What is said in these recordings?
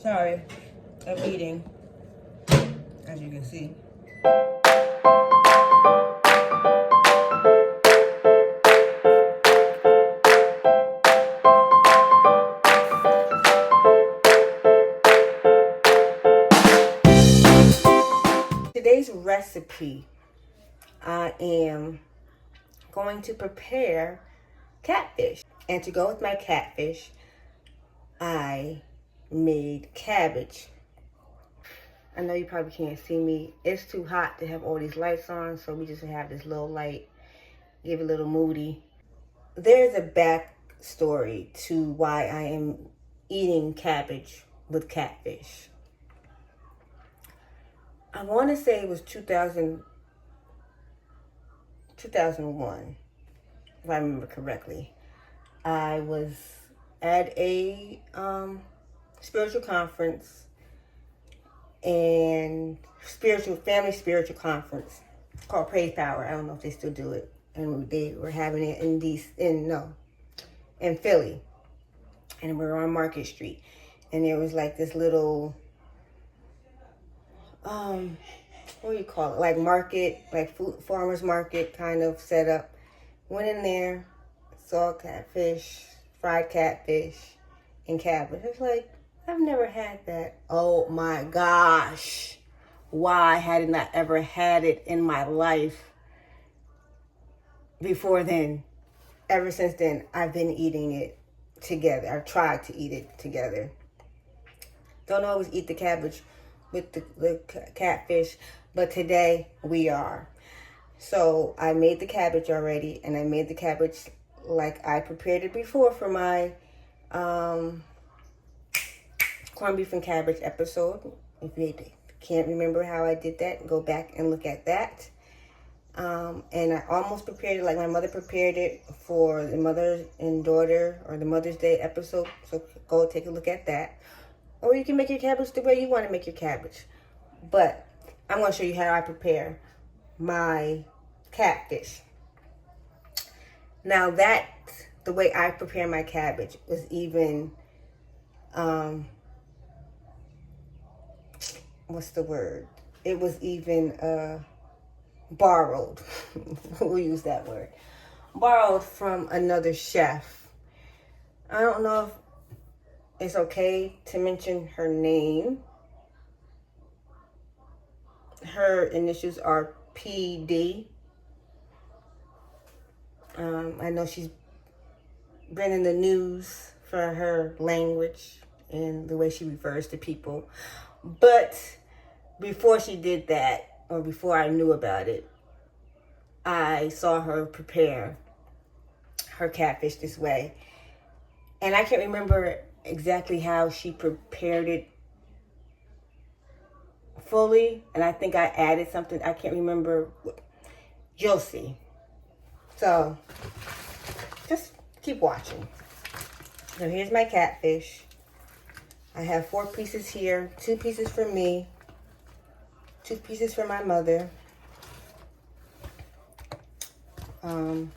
Sorry, I'm eating, as you can see. Today's recipe, I am going to prepare catfish. And to go with my catfish, I made cabbage. I know you probably can't see me. It's too hot to have all these lights on, so we just have this low light, give it a little moody. There's a backstory to why I am eating cabbage with catfish. I want to say it was 2001, if I remember correctly. I was at a spiritual conference and family spiritual conference called Praise Power. I don't know if they still do it. And they were having it in Philly. And we were on Market Street. And there was like this little, what do you call it? Like market, like farmer's market kind of setup. Went in there, saw catfish, fried catfish, and cabbage. It's like, I've never had that. Oh my gosh. Why hadn't I ever had it in my life before then? Ever since then, I've been eating it together. I've tried to eat it together. Don't always eat the cabbage with the catfish, but today we are. So I made the cabbage already, and I made the cabbage like I prepared it before for my corned beef and cabbage episode. If you can't remember how I did that, go back and look at that. And I almost prepared it like my mother prepared it for the mother and daughter or the Mother's Day episode. So go take a look at that. Or you can make your cabbage the way you want to make your cabbage. But I'm going to show you how I prepare my catfish. Now that the way I prepare my cabbage was even, what's the word? It was even borrowed. We'll use that word. Borrowed from another chef. I don't know if it's okay to mention her name. Her initials are PD. I know she's been in the news for her language and the way she refers to people. But before she did that, or before I knew about it, I saw her prepare her catfish this way. And I can't remember exactly how she prepared it fully. And I think I added something. I can't remember. You'll see. So just keep watching. So here's my catfish. I have 4 pieces here. 2 pieces for me. 2 pieces for my mother. And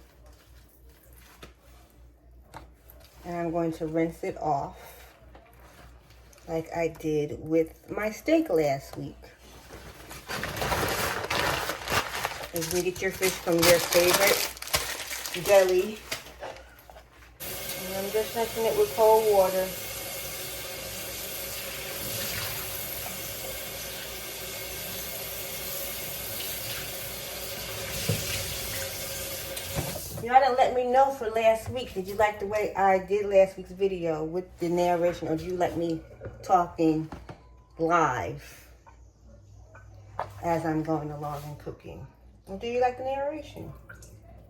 I'm going to rinse it off like I did with my steak last week. You can get your fish from your favorite deli. And I'm just rinsing it with cold water. Y'all didn't let me know for last week. Did you like the way I did last week's video with the narration, or did you like me talking live as I'm going along and cooking? Or do you like the narration?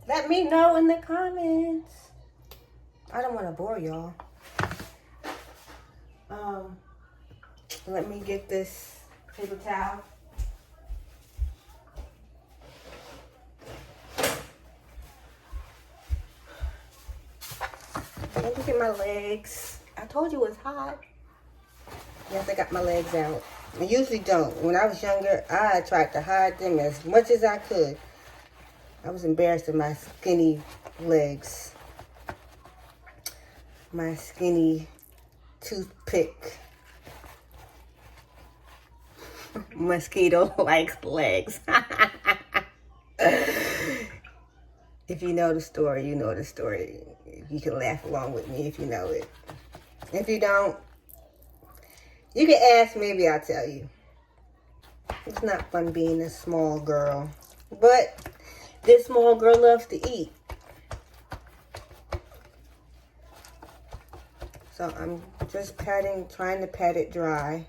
Let me know in the comments. I don't want to bore y'all. Let me get this paper towel. Look at my legs. I told you it was hot. Yes, I got my legs out. I usually don't. When I was younger, I tried to hide them as much as I could. I was embarrassed of my skinny legs. My skinny toothpick Mosquito likes legs. If you know the story, you know the story. You can laugh along with me if you know it. If you don't, you can ask, maybe I'll tell you. It's not fun being a small girl. But this small girl loves to eat. So I'm just trying to pat it dry.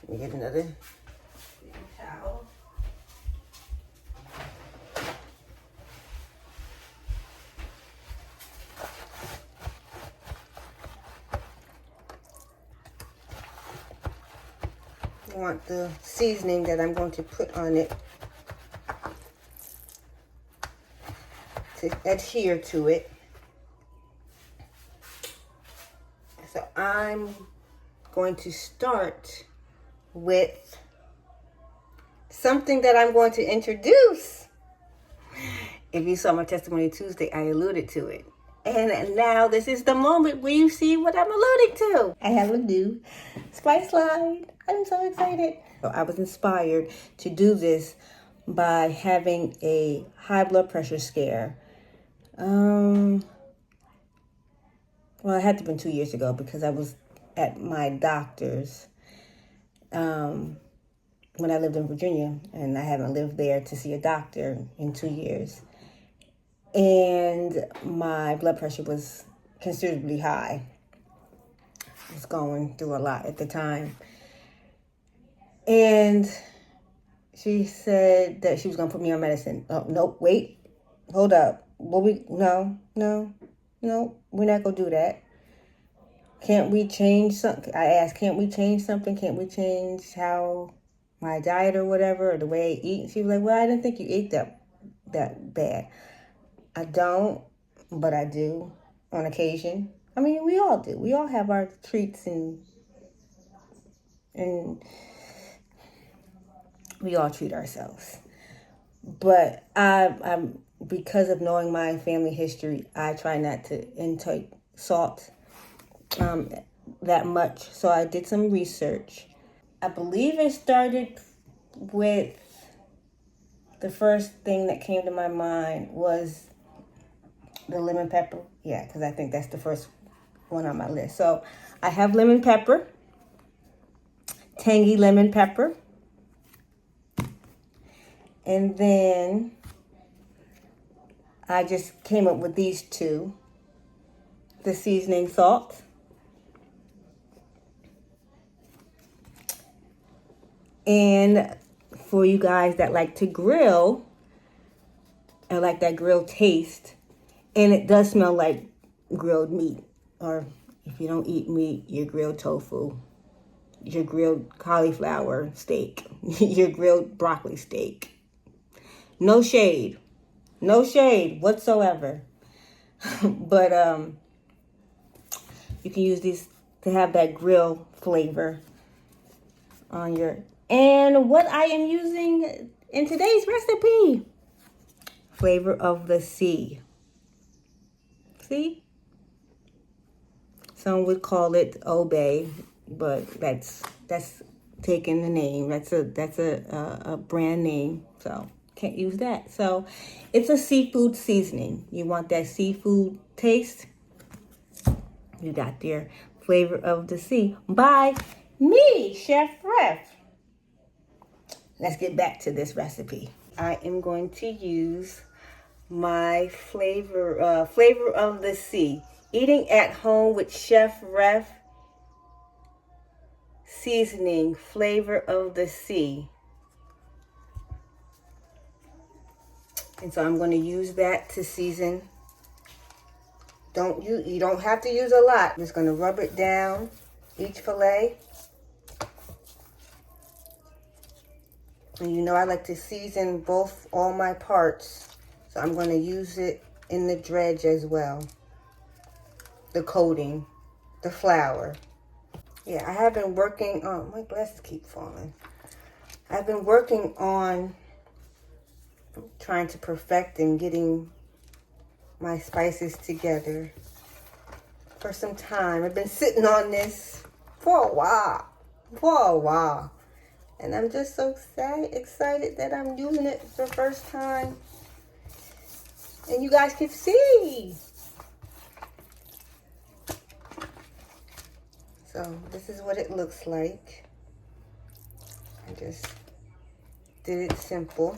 Let me get another towel. I want the seasoning that I'm going to put on it to adhere to it. So I'm going to start with something that I'm going to introduce. If you saw my Testimony Tuesday, I alluded to it. And now this is the moment where you see what I'm alluding to. I have a new spice line. I'm so excited. So I was inspired to do this by having a high blood pressure scare. Well, it had to have been 2 years ago because I was at my doctor's when I lived in Virginia, and I haven't lived there to see a doctor in 2 years. And my blood pressure was considerably high. I was going through a lot at the time. And she said that she was going to put me on medicine. Oh, nope, wait, hold up. No, we're not going to do that. Can't we change something? I asked, can't we change something? Can't we change how my diet or whatever, or the way I eat? And she was like, well, I didn't think you ate that bad. I don't, but I do on occasion. I mean, we all do. We all have our treats and we all treat ourselves. But I'm because of knowing my family history, I try not to intake salt that much. So I did some research. I believe it started with the first thing that came to my mind was the lemon pepper. Yeah, because I think that's the first one on my list. So I have lemon pepper, tangy lemon pepper. And then I just came up with these two. The seasoning salt. And for you guys that like to grill, I like that grilled taste. And it does smell like grilled meat. Or if you don't eat meat, your grilled tofu, your grilled cauliflower steak, your grilled broccoli steak. No shade whatsoever. But you can use these to have that grill flavor on your. And what I am using in today's recipe, flavor of the sea. See? Some would call it Obey, but that's taking the name. That's a brand name, so can't use that. So it's a seafood seasoning. You want that seafood taste? You got their flavor of the sea by me, Chef Ref. Let's get back to this recipe. I am going to use my flavor of the sea. Eating at home with Chef Ref seasoning, flavor of the sea. And so I'm going to use that to season. You don't have to use a lot. I'm just going to rub it down each fillet. And you know I like to season all my parts. So I'm going to use it in the dredge as well. The coating, the flour. Yeah, I have been working on, my glasses keep falling. I've been working on trying to perfect and getting my spices together for some time. I've been sitting on this for a while. And I'm just so excited that I'm using it for the first time. And you guys can see. So this is what it looks like. I just did it simple.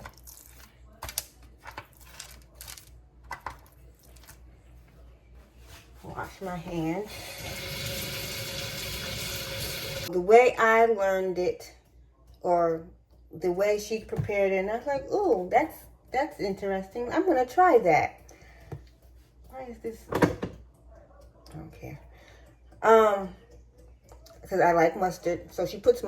Wash my hands. The way I learned it, or the way she prepared it, and I was like, ooh, that's interesting. I'm gonna try that. Why is this? I don't care. Because I like mustard, so she put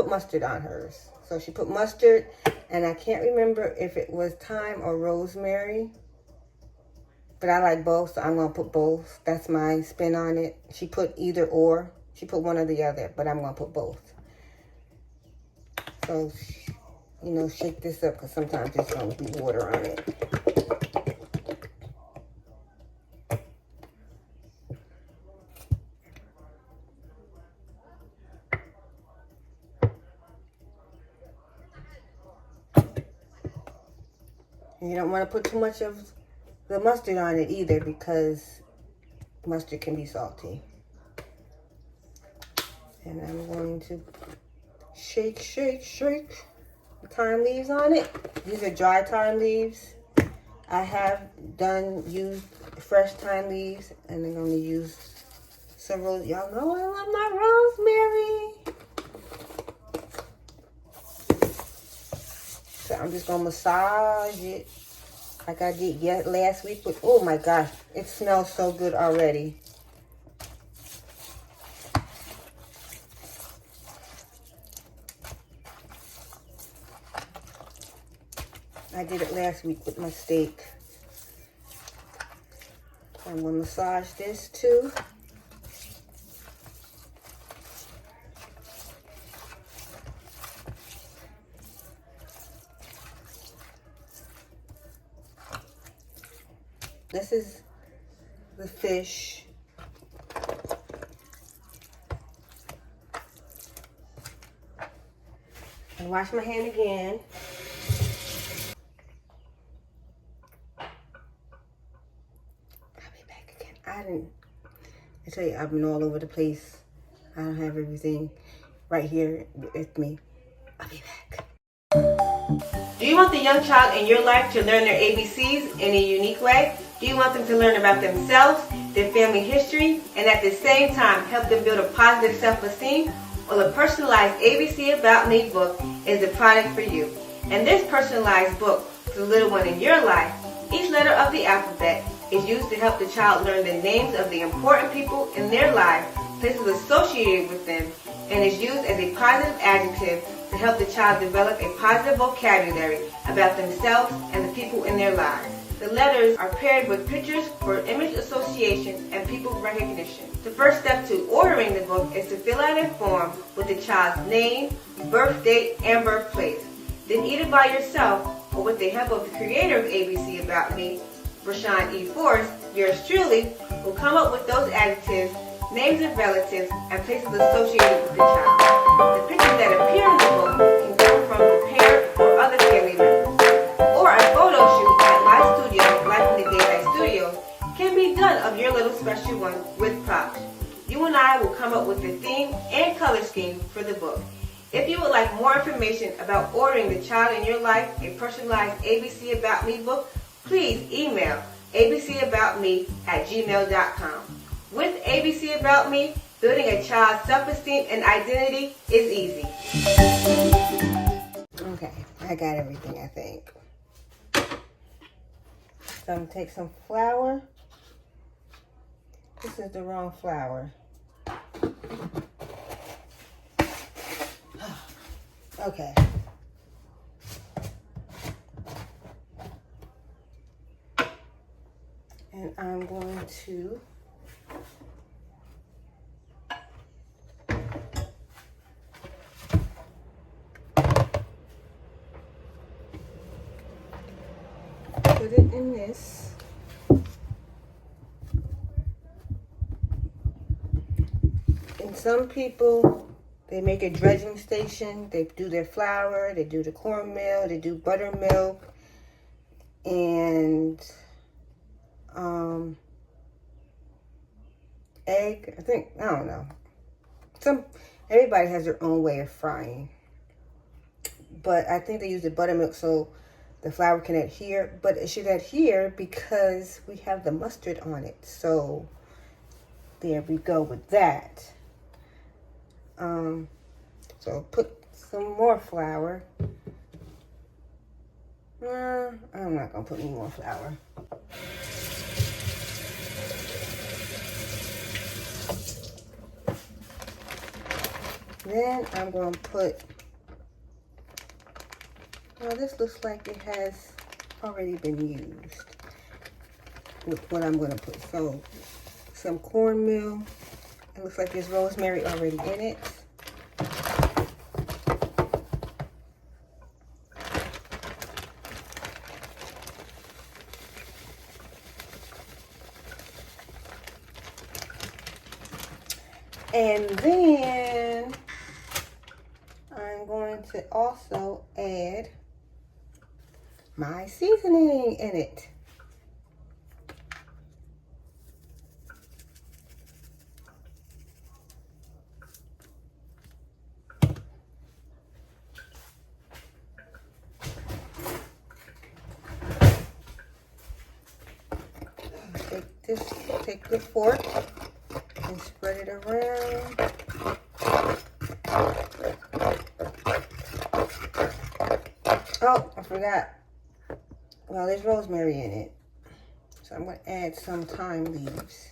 mustard on hers. So she put mustard, and I can't remember if it was thyme or rosemary, but I like both, so I'm gonna put both. That's my spin on it. She put either or. She put one or the other, but I'm gonna put both. So, you know, shake this up, because sometimes there's gonna be water on it. And you don't want to put too much of the mustard on it either, because mustard can be salty. And I'm going to shake the thyme leaves on it. These are dry thyme leaves. I have used fresh thyme leaves, and I'm going to use some rose. Y'all know I love my rosemary. So I'm just going to massage it like I did last week. But oh my gosh, it smells so good already. I did it last week with my steak. I'm going to massage this too. This is the fish. And wash my hand again. I tell you, I've been all over the place. I don't have everything right here with me. I'll be back. Do you want the young child in your life to learn their ABCs in a unique way? Do you want them to learn about themselves, their family history, and at the same time help them build a positive self-esteem? Well, the personalized ABC About Me book is the product for you. And this personalized book for the little one in your life, each letter of the alphabet is used to help the child learn the names of the important people in their life, places associated with them, and is used as a positive adjective to help the child develop a positive vocabulary about themselves and the people in their lives. The letters are paired with pictures for image association and people recognition. The first step to ordering the book is to fill out a form with the child's name, birth date, and birthplace. Then either by yourself or with the help of the creator of ABC About Me, Rashawn E. Forrest, yours truly, will come up with those adjectives, names of relatives, and places associated with the child. The pictures that appear in the book can come from the parent or other family members. Or a photo shoot at my studio, Life in the Daylight Studios, can be done of your little special one with props. You and I will come up with the theme and color scheme for the book. If you would like more information about ordering the child in your life a personalized ABC About Me book, please email abcaboutme@gmail.com. With ABC About Me, building a child's self-esteem and identity is easy. Okay, I got everything, I think. So I'm going to take some flour. This is the wrong flour. Okay. And I'm going to put it in this. And some people, They make a dredging station. They do their flour. They do the cornmeal. They do buttermilk. And egg. I don't know. Everybody has their own way of frying. But I think they use the buttermilk so the flour can adhere. But it should adhere because we have the mustard on it. So there we go with that. So put some more flour. I'm not gonna put any more flour. Then I'm gonna put, well, this looks like it has already been used with what I'm gonna put. So some cornmeal. It looks like there's rosemary already in it. And then I'm going to also add my seasoning in it. Take the fork and spread it around. Oh, I forgot. Well, there's rosemary in it. So I'm going to add some thyme leaves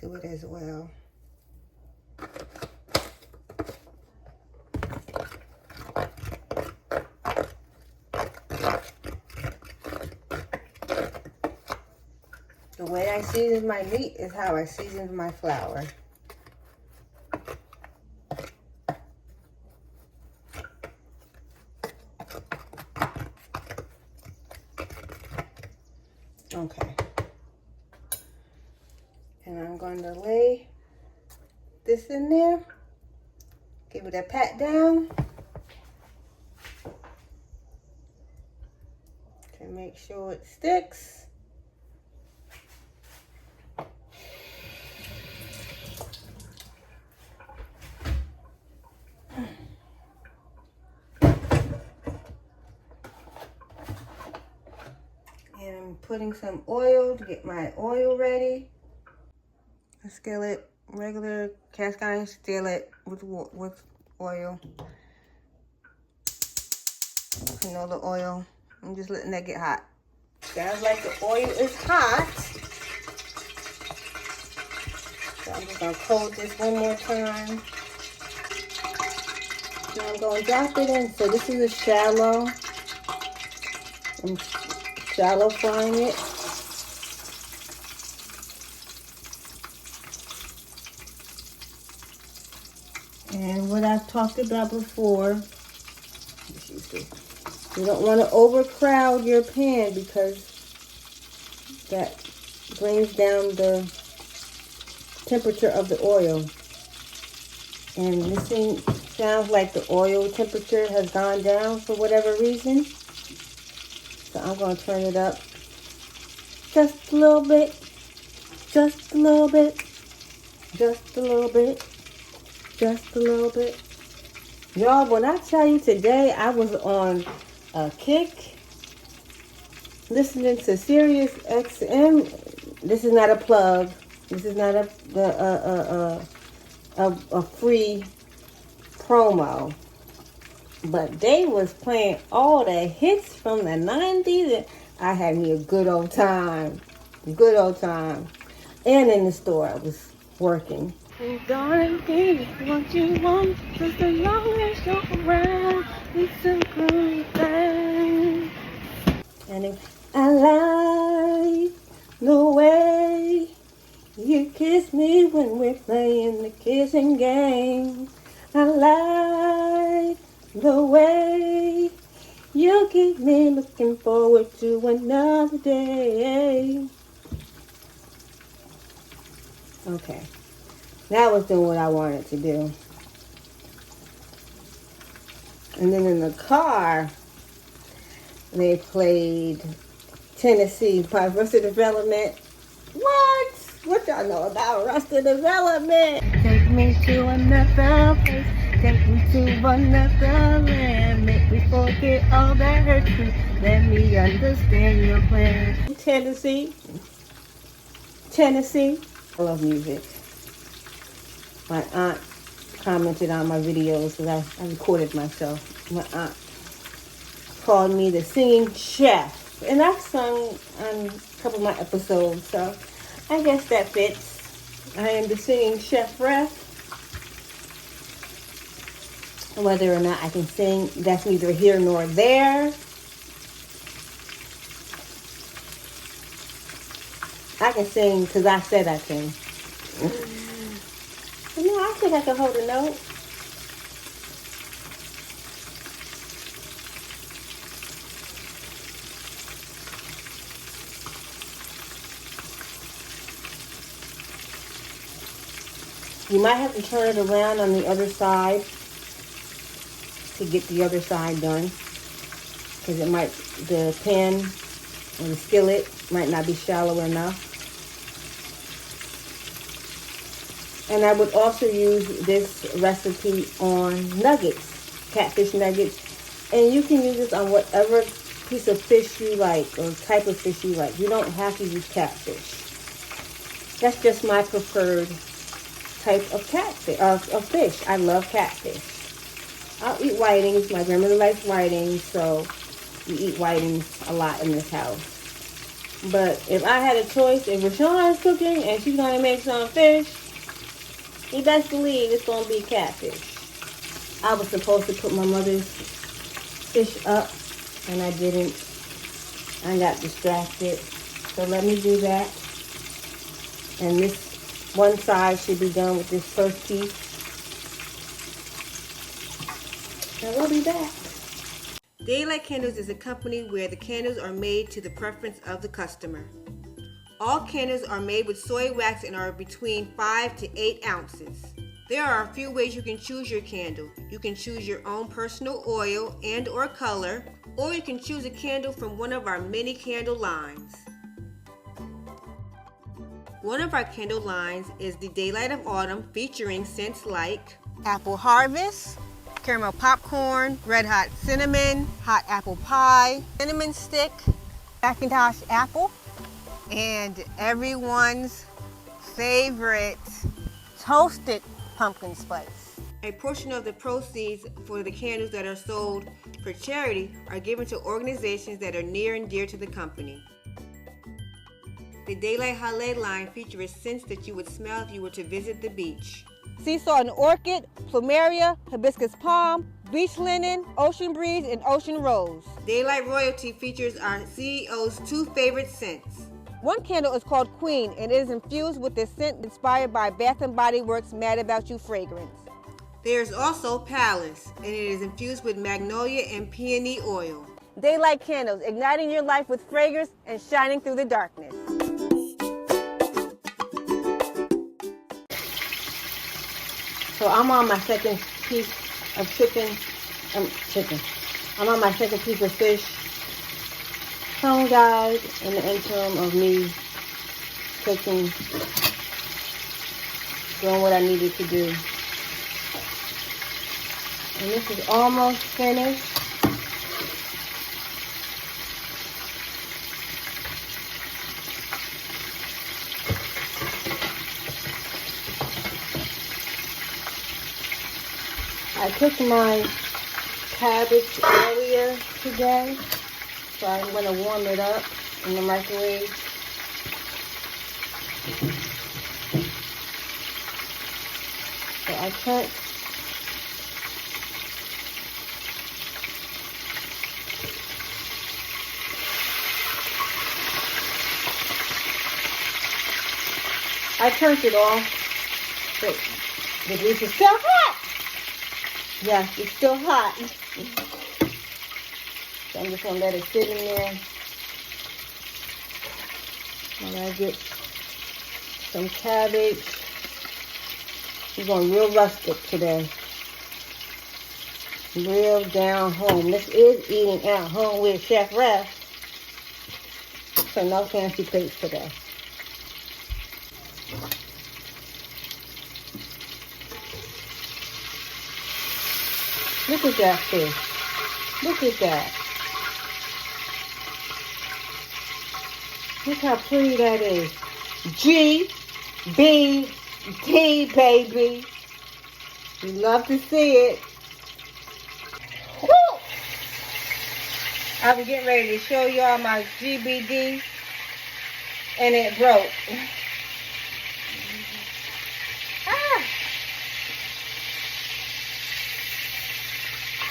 to it as well. The way I season my meat is how I season my flour. Okay. And I'm going to lay this in there. Give it a pat down. To make sure it sticks. And I'm putting some oil to get my oil ready. A skillet, regular cast iron skillet with oil. Canola oil. I'm just letting that get hot. Sounds like the oil is hot. So I'm just gonna coat this one more time. Now I'm gonna drop it in. So this is a shallow. I'm shallow frying it. And what I've talked about before, you don't want to overcrowd your pan because that brings down the temperature of the oil. And this thing sounds like the oil temperature has gone down for whatever reason. So I'm going to turn it up just a little bit, just a little bit, just a little bit, just a little bit. Y'all, when I tell you today, I was on a kick listening to Sirius XM. This is not a plug. This is not a free promo. But they was playing all the hits from the 90s. And I had me a good old time. Good old time. And in the store, I was working. Darling, baby, what you want, just as long as you're around, it's a good thing. And if I like the way you kiss me when we're playing the kissing game, I like the way you keep me looking forward to another day. Okay. That was doing what I wanted to do. And then in the car, they played Tennessee by Arrested Development. What? What y'all know about Arrested Development? Take me to another place. Take me to another land. Make me forget all that hurt you. Let me understand your plan. Tennessee. Tennessee. I love music. My aunt commented on my videos because I recorded myself. My aunt called me the singing chef. And I've sung on a couple of my episodes, so I guess that fits. I am the singing chef ref. Whether or not I can sing, that's neither here nor there. I can sing because I said I can. You know, I think I can hold a note. You might have to turn it around on the other side to get the other side done, because the pan or the skillet might not be shallow enough. And I would also use this recipe on nuggets, catfish nuggets. And you can use this on whatever piece of fish you like or type of fish you like. You don't have to use catfish. That's just my preferred type of catfish, of fish. I love catfish. I'll eat whitings. My grandmother likes whitings, so we eat whitings a lot in this house. But if I had a choice, if Rashawn is cooking and she's going to make some fish, you best believe it's going to be catfish. I was supposed to put my mother's fish up, and I didn't. I got distracted. So let me do that. And this one side should be done with this first piece. And we'll be back. Daylight Candles is a company where the candles are made to the preference of the customer. All candles are made with soy wax and are between 5 to 8 ounces. There are a few ways you can choose your candle. You can choose your own personal oil and or color, or you can choose a candle from one of our many candle lines. One of our candle lines is the Daylight of Autumn, featuring scents like Apple Harvest, Caramel Popcorn, Red Hot Cinnamon, Hot Apple Pie, Cinnamon Stick, Macintosh Apple, and everyone's favorite Toasted Pumpkin Spice. A portion of the proceeds for the candles that are sold for charity are given to organizations that are near and dear to the company. The Daylight Hale line features scents that you would smell if you were to visit the beach. Seesaw and Orchid, Plumeria, Hibiscus Palm, Beach Linen, Ocean Breeze, and Ocean Rose. Daylight Royalty features our CEO's 2 favorite scents. One candle is called Queen, and it is infused with the scent inspired by Bath & Body Works' Mad About You fragrance. There's also Palace, and it is infused with magnolia and peony oil. Daylight Candles, igniting your life with fragrance and shining through the darkness. So I'm on my second piece of I'm on my second piece of fish. So guys, in the interim of me cooking, doing what I needed to do. And this is almost finished. I cooked my cabbage earlier today, so I'm going to warm it up in the microwave. So I turned it off, but the grease is still hot. Yeah, it's still hot. So I'm just going to let it sit in there. And I get some cabbage. We're going real rustic today. Real down home. This is eating at home with Chef Ref. So no fancy plates today. Look at that fish. Look at that. Look how pretty that is. GBD, baby. We love to see it. Woo! I was getting ready to show y'all my GBD, and it broke. Ah!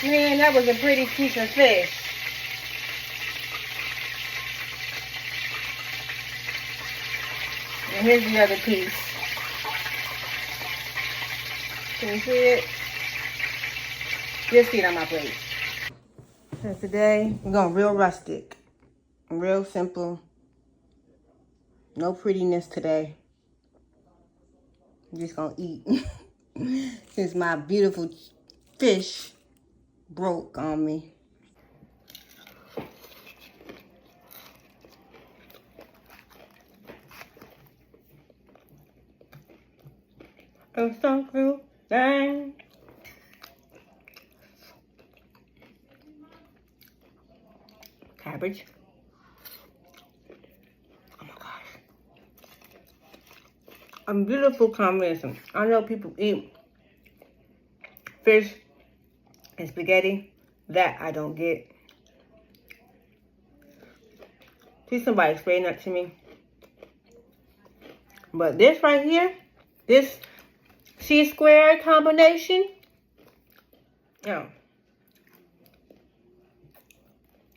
Man, that was a pretty piece of fish. And here's the other piece. Can you see it? Just see it on my plate. So today, we're going real rustic. Real simple. No prettiness today. I'm just going to eat. Since my beautiful fish broke on me. It's so good. Dang. Cabbage. Oh my gosh. A beautiful combination. I know people eat fish and spaghetti. That I don't get. Please somebody explain that to me. But this right here, this C-squared combination, no.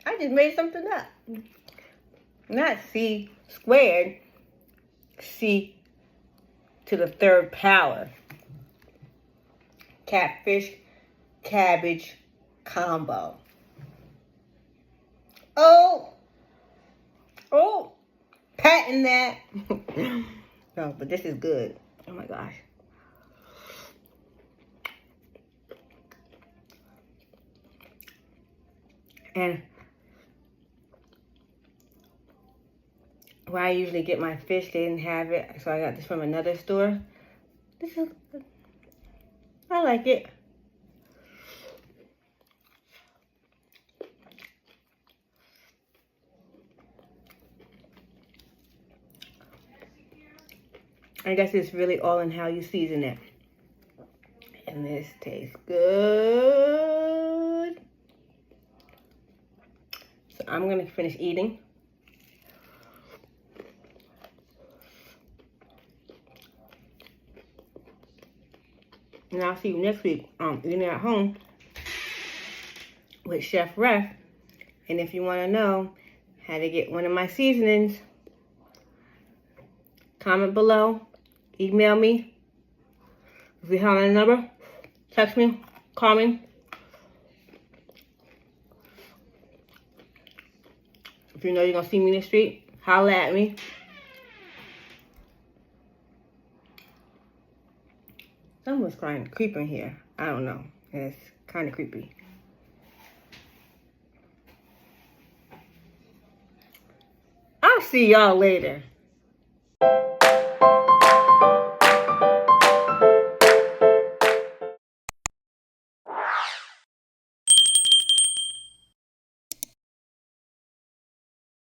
I just made something up. Not C squared, C to the third power. Catfish, cabbage combo. Oh, patent that. No, but this is good. Oh my gosh. And where I usually get my fish, they didn't have it, so I got this from another store. This is good. I like it. I guess it's really all in how you season it. And this tastes good. So I'm gonna finish eating. And I'll see you next week eating at home with Chef Ref. And if you wanna know how to get one of my seasonings, comment below, email me. If you have a number, text me, call me. If you know you're gonna see me in the street, holla at me. Someone's trying to creep in here. I don't know. It's kind of creepy. I'll see y'all later.